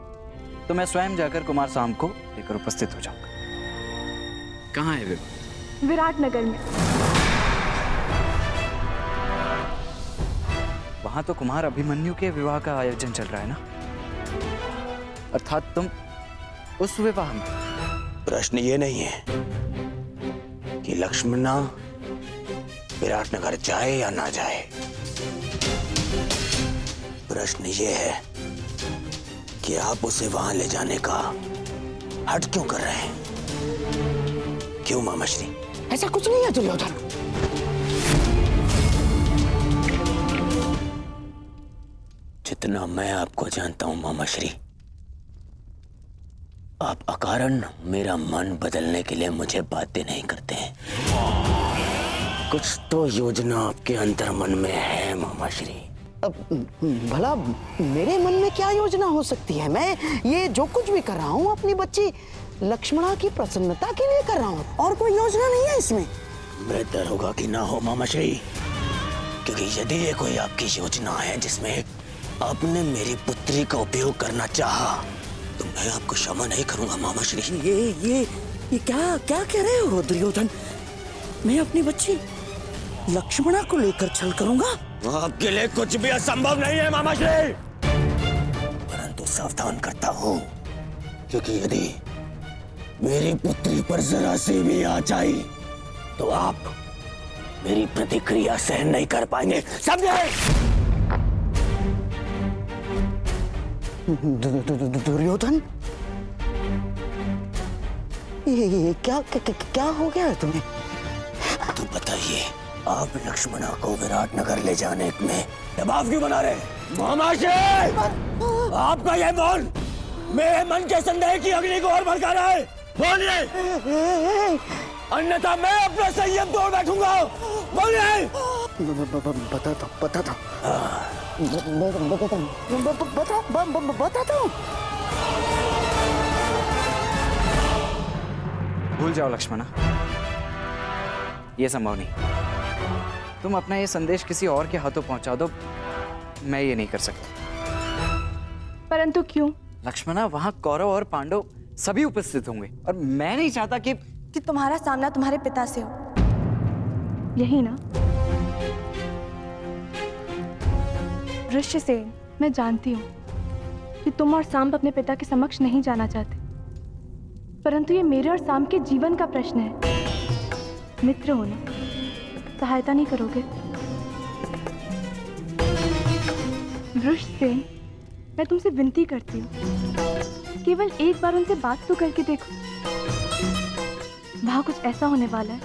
तो मैं स्वयं जाकर कुमार सांब को लेकर उपस्थित हो जाऊंगा। कहाँ है विवाह? विराटनगर में। वहां तो कुमार अभिमन्यु के विवाह का आयोजन चल रहा है ना, अर्थात तुम उस विवाह में। प्रश्न ये नहीं है कि लक्ष्मणा विराटनगर जाए या ना जाए, प्रश्न ये है कि आप उसे वहां ले जाने का हट क्यों कर रहे हैं? क्यों मामाश्री? ऐसा कुछ नहीं है दुर्योधन। जितना मैं आपको जानता हूं मामाश्री, आप अकारण मेरा मन बदलने के लिए मुझे बातें नहीं करते हैं। कुछ तो योजना आपके अंदर मन में है मामाश्री। भला मेरे मन में क्या योजना हो सकती है? मैं ये जो कुछ भी कर रहा हूँ अपनी बच्ची लक्ष्मणा की प्रसन्नता के लिए कर रहा हूँ, और कोई योजना नहीं है इसमें। बेहतर होगा कि ना हो मामाश्री, क्योंकि यदि ये कोई आपकी योजना है जिसमें आपने मेरी पुत्री का उपयोग करना चाहा, तो मैं आपको क्षमा नहीं करूंगा मामाश्री। ये क्या कह रहे हो दुर्योधन? मैं अपनी बच्ची लक्ष्मणा को लेकर छल करूंगा? आपके लिए कुछ भी असंभव नहीं है मामाश्री, परंतु सावधान करता हूँ, क्योंकि यदि मेरी पुत्री पर जरा सी भी आँच आई तो आप मेरी प्रतिक्रिया सहन नहीं कर पाएंगे, समझे? दुर्योधन, ये क्या हो गया है तुम्हें? तो बताइए, आप लक्ष्मणा को विराटनगर ले जाने में दबाव क्यों बना रहे? महामाशय, आपका यह मौन मेरे मन के संदेह की अग्नि को और भड़का रहा है। बोलिए, अन्यथा मैं अपना संयम तोड़ बैठूंगा। बोलिए। बताता हूँ। भूल जाओ लक्ष्मणा, ये संभव नहीं। तुम अपना ये संदेश किसी और के हाथों पहुंचा दो, मैं ये नहीं कर सकता। परंतु क्यों? लक्ष्मणा, वहां कौरव और पांडव सभी उपस्थित होंगे और मैं नहीं चाहता कि तुम्हारा सामना तुम्हारे पिता से हो, यही ना? वृषसेन, मैं जानती हूँ कि तुम और सांब अपने पिता के समक्ष नहीं जाना चाहते, परंतु ये मेरे और सांब के जीवन का प्रश्न है। मित्र हो ना, सहायता नहीं करोगे? वृषसेन, मैं तुमसे विनती करती हूँ, केवल एक बार उनसे बात तो करके देखो। वहाँ कुछ ऐसा होने वाला है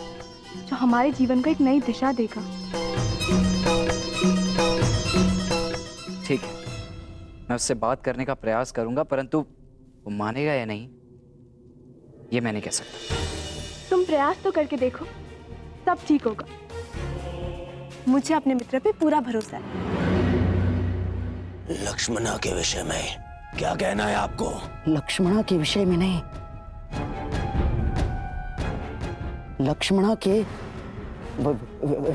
जो हमारे जीवन को एक नई दिशा देगा। ठीक है, मैं उससे बात करने का प्रयास करूंगा, परंतु वो मानेगा या नहीं ये मैं नहीं कह सकता। तुम प्रयास तो करके देखो, सब ठीक होगा। मुझे अपने मित्र पे पूरा भरोसा है। लक्ष्मणा के विषय में क्या कहना है आपको? लक्ष्मणा के विषय में नहीं, लक्ष्मणा के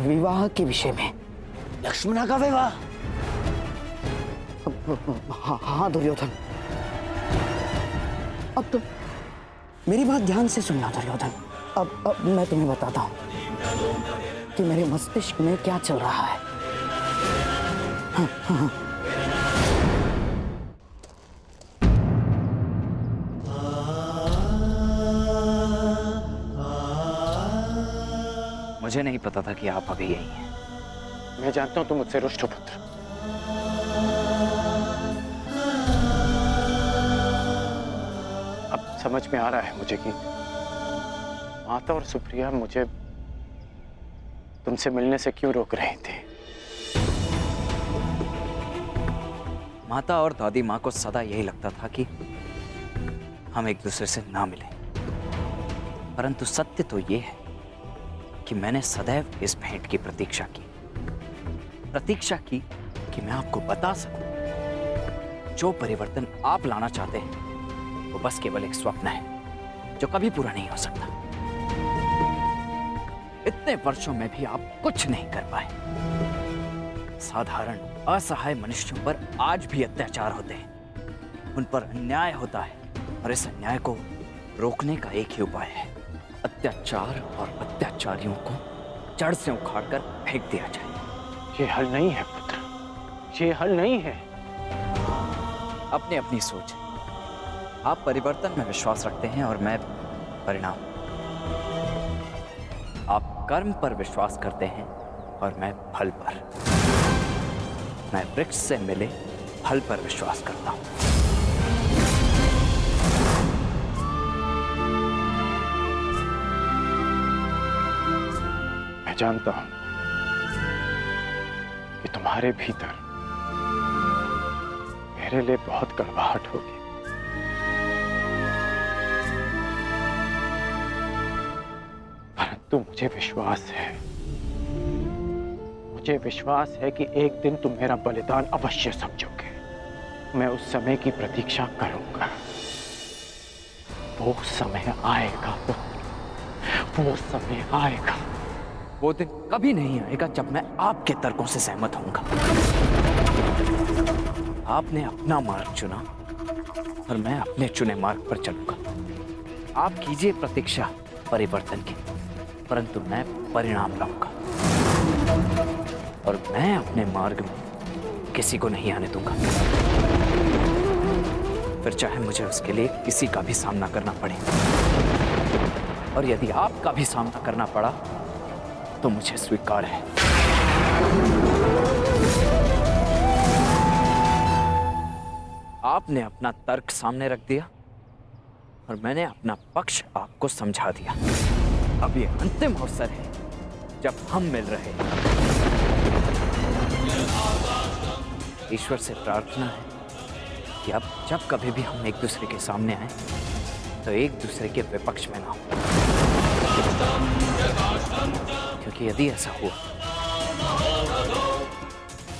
विवाह के विषय में। लक्ष्मणा का विवाह? हाँ दुर्योधन, अब तो मेरी बात ध्यान से सुनना दुर्योधन। अब मैं तुम्हें बताता हूँ कि मेरे मस्तिष्क में क्या चल रहा है। हाँ। मुझे नहीं पता था कि आप अभी यही हैं। मैं जानता हूं तुम मुझसे रुष्ट हो पुत्र। अब समझ में आ रहा है मुझे कि माता और सुप्रिया मुझे तुमसे मिलने से क्यों रोक रहे थे। माता और दादी माँ को सदा यही लगता था कि हम एक दूसरे से ना मिलें, परंतु सत्य तो ये है कि मैंने सदैव इस भेंट की प्रतीक्षा की कि मैं आपको बता सकूं जो परिवर्तन आप लाना चाहते हैं वो बस केवल एक स्वप्न है जो कभी पूरा नहीं हो सकता। इतने वर्षों में भी आप कुछ नहीं कर पाए। साधारण असहाय मनुष्यों पर आज भी अत्याचार होते हैं, उन पर अन्याय होता है और इस अन्याय को रोकने का एक ही उपाय है, अत्याचार और अत्याचारियों को जड़ से उखाड़कर फेंक दिया जाए। ये हल नहीं है पुत्र, ये हल नहीं है। अपनी अपनी सोच है। आप परिवर्तन में विश्वास रखते हैं और मैं परिणाम। आप कर्म पर विश्वास करते हैं और मैं फल पर। मैं वृक्ष से मिले फल पर विश्वास करता हूं। मैं जानता हूं कि तुम्हारे भीतर मेरे लिए बहुत कड़वाहट होगी, परंतु मुझे विश्वास है कि एक दिन तुम मेरा बलिदान अवश्य समझोगे। मैं उस समय की प्रतीक्षा करूंगा। वो समय आएगा पुत्र, वो समय आएगा। वो दिन कभी नहीं आएगा जब मैं आपके तर्कों से सहमत होऊंगा। आपने अपना मार्ग चुना और मैं अपने चुने मार्ग पर चलूंगा। आप कीजिए प्रतीक्षा परिवर्तन की, परंतु मैं परिणाम लाऊंगा और मैं अपने मार्ग में किसी को नहीं आने दूंगा, फिर चाहे मुझे उसके लिए किसी का भी सामना करना पड़े। और यदि आपका भी सामना करना पड़ा तो मुझे स्वीकार है। आपने अपना तर्क सामने रख दिया और मैंने अपना पक्ष आपको समझा दिया। अब ये अंतिम अवसर है जब हम मिल रहे हैं। ईश्वर से प्रार्थना है कि अब जब कभी भी हम एक दूसरे के सामने आए तो एक दूसरे के विपक्ष में ना हो, क्योंकि यदि ऐसा हुआ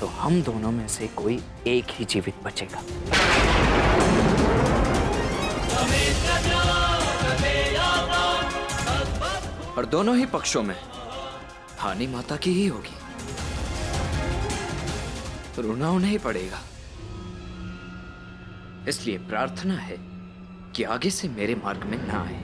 तो हम दोनों में से कोई एक ही जीवित बचेगा। और दोनों ही पक्षों में हानि माता की ही होगी, रोना उन्हें ही पड़ेगा। इसलिए प्रार्थना है कि आगे से मेरे मार्ग में ना आए।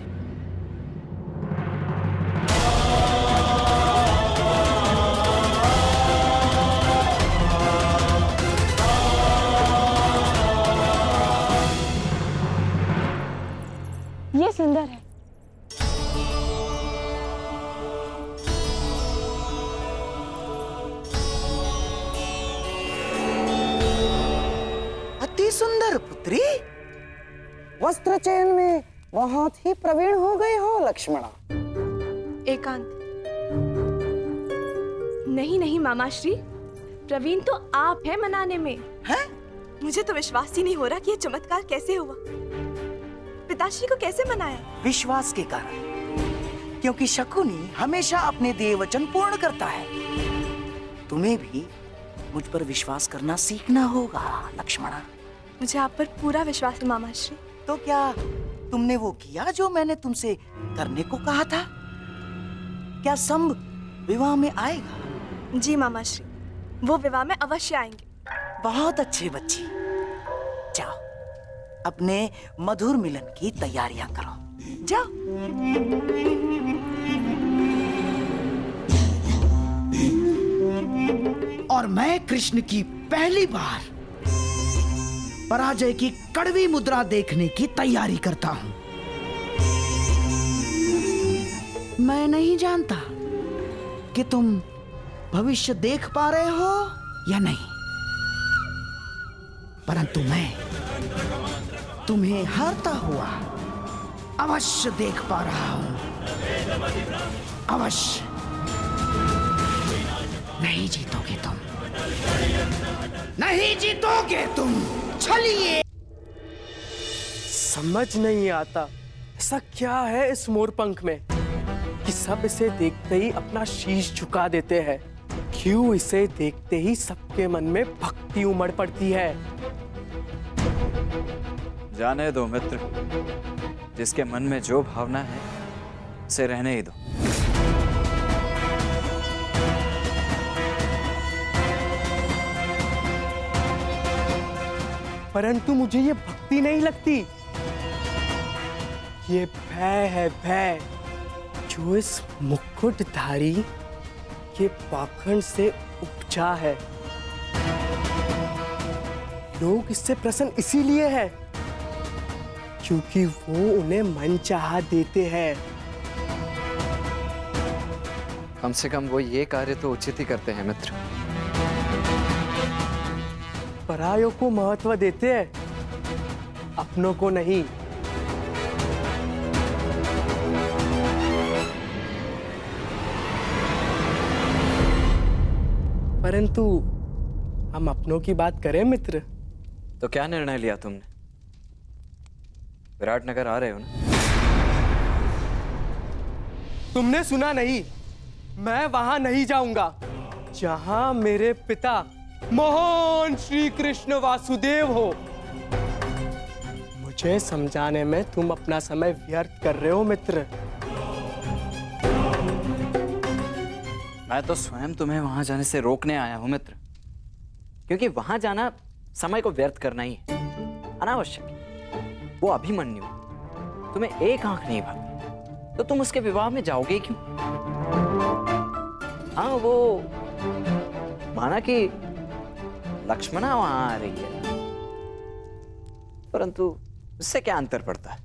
ये सुंदर है। अति सुंदर पुत्री। वस्त्र चयन में बहुत ही प्रवीण हो गए हो लक्ष्मणा। एकांत। नहीं नहीं मामाश्री, प्रवीण तो आप हैं मनाने में। हैं? मुझे तो विश्वास ही नहीं हो रहा कि ये चमत्कार कैसे हुआ। पिताश्री को कैसे मनाया? विश्वास के कारण, क्योंकि शकुनी हमेशा अपने दिए वचन पूर्ण करता है। तुम्हें भी मुझ पर विश्वास करना सीखना होगा लक्ष्मणा। मुझे आप पर पूरा विश्वास है मामाश्री। तो क्या तुमने वो किया जो मैंने तुमसे करने को कहा था? क्या संभ विवाह में आएगा? जी मामाश्री, वो विवाह में अवश्य आएंगे। बहुत अच्छे बच्ची। जाओ अपने मधुर मिलन की तैयारियां करो। जाओ। और मैं कृष्ण की पहली बार पराजय की कड़वी मुद्रा देखने की तैयारी करता हूं। मैं नहीं जानता कि तुम भविष्य देख पा रहे हो या नहीं, परंतु मैं तुम्हें हारता हुआ अवश्य देख पा रहा हूं। अवश्य। नहीं जीतोगे तुम, नहीं जीतोगे तुम। चलिए। समझ नहीं आता ऐसा क्या है इस मोरपंख में कि सब इसे देखते ही अपना शीश झुका देते हैं। क्यों इसे देखते ही सबके मन में भक्ति उमड़ पड़ती है। जाने दो मित्र, जिसके मन में जो भावना है उसे रहने ही दो। परंतु मुझे ये भक्ति नहीं लगती, ये भय है, भय जो इस मुकुटधारी के पाखंड से उपजा है। लोग इससे प्रसन्न इसीलिए है क्योंकि वो उन्हें मनचाहा देते हैं। कम से कम वो ये कार्य तो उचित ही करते हैं मित्र। परायों को महत्व देते हैं, अपनों को नहीं। परंतु हम अपनों की बात करें मित्र। तो क्या निर्णय लिया तुमने? विराटनगर आ रहे हो ना? तुमने सुना नहीं? मैं वहां नहीं जाऊंगा जहां मेरे पिता महान श्री कृष्ण वासुदेव हो। मुझे समझाने में तुम अपना समय व्यर्थ कर रहे हो मित्र। मैं तो स्वयं तुम्हें वहां जाने से रोकने आया हूं मित्र, क्योंकि वहां जाना समय को व्यर्थ करना ही है, अनावश्यक। वो अभिमन्यु तुम्हें एक आंख नहीं भाती, तो तुम उसके विवाह में जाओगे क्यों? हाँ, वो माना कि लक्ष्मणा वहां आ रही है, परंतु उससे क्या अंतर पड़ता है?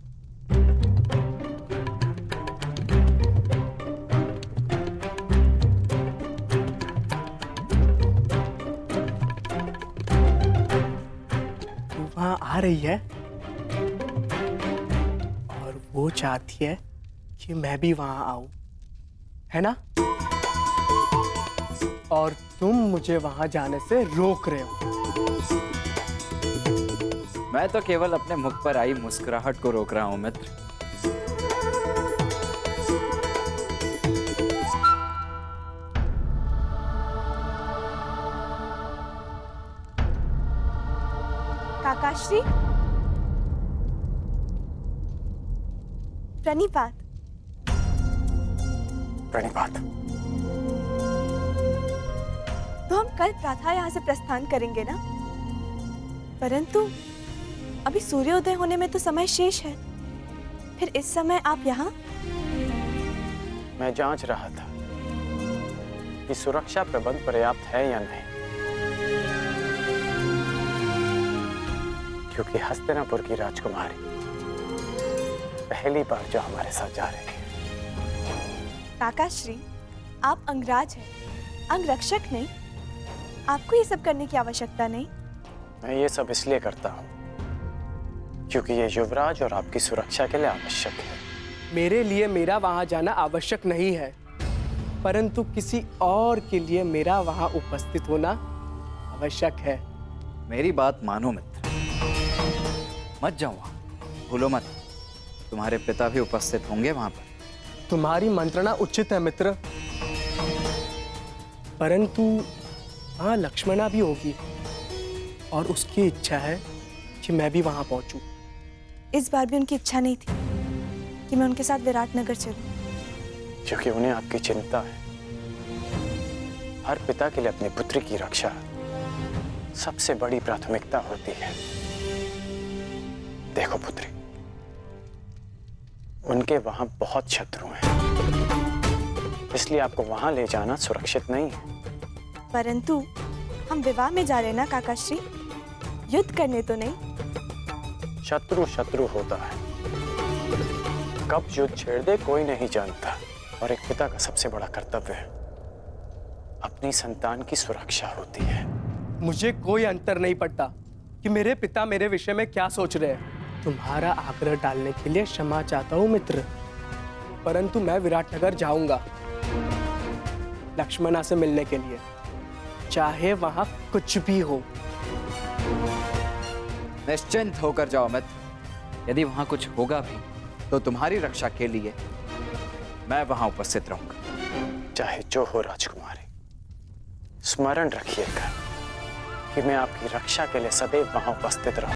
वहां आ रही है और वो चाहती है कि मैं भी वहां आऊं, है ना? और तुम मुझे वहां जाने से रोक रहे हो। मैं तो केवल अपने मुख पर आई मुस्कुराहट को रोक रहा हूं मित्र। काकाश्री, प्रणिपात। प्रणिपात। तो हम कल प्रातः यहाँ से प्रस्थान करेंगे ना? परंतु अभी सूर्योदय होने में तो समय शेष है। फिर इस समय आप यहाँ? मैं जांच रहा था कि सुरक्षा प्रबंध पर्याप्त है या नहीं, क्योंकि हस्तिनापुर की राजकुमारी पहली बार जो हमारे साथ जा रही है। काकाश्री, आप अंगराज हैं, अंगरक्षक नहीं। आपको ये सब करने की आवश्यकता नहीं। मैं ये सब इसलिए करता हूँ क्योंकि ये युवराज और आपकी सुरक्षा के लिए आवश्यक है। मेरे लिए मेरा वहां जाना आवश्यक नहीं है, परंतु किसी और के लिए मेरा वहां उपस्थित होना आवश्यक है। मेरी बात मानो मित्र, मत जाओ वहां, भूलो मत, तुम्हारे पिता भी उपस्थित होंगे वहां पर। तुम्हारी मंत्रणा उचित है मित्र, परंतु हाँ, लक्ष्मणा भी होगी और उसकी इच्छा है कि मैं भी वहां पहुंचूं। इस बार भी उनकी इच्छा नहीं थी कि मैं उनके साथ विराटनगर चलूं, क्योंकि उन्हें आपकी चिंता है। हर पिता के लिए अपनी पुत्री की रक्षा सबसे बड़ी प्राथमिकता होती है। देखो पुत्री, उनके वहां बहुत शत्रु हैं, इसलिए आपको वहां ले जाना सुरक्षित नहीं है। परंतु हम विवाह में जा रहे हैं ना काकाश्री, युद्ध करने तो नहीं। शत्रु शत्रु होता है, कब युद्ध छेड़ दे कोई नहीं जानता। और एक पिता का सबसे बड़ा कर्तव्य अपनी संतान की सुरक्षा होती है। मुझे कोई अंतर नहीं पड़ता कि मेरे पिता मेरे विषय में क्या सोच रहे हैं। तुम्हारा आग्रह डालने के लिए क्षमा चाहता हूँ मित्र, परंतु मैं विराटनगर जाऊंगा लक्ष्मणा से मिलने के लिए, चाहे वहां कुछ भी हो। निश्चिंत होकर जाओ मित्र, यदि वहां कुछ होगा भी तो तुम्हारी रक्षा के लिए मैं वहां उपस्थित रहूंगा। चाहे जो हो राजकुमारी, स्मरण रखिएगा कि मैं आपकी रक्षा के लिए सदैव वहां उपस्थित रहूं।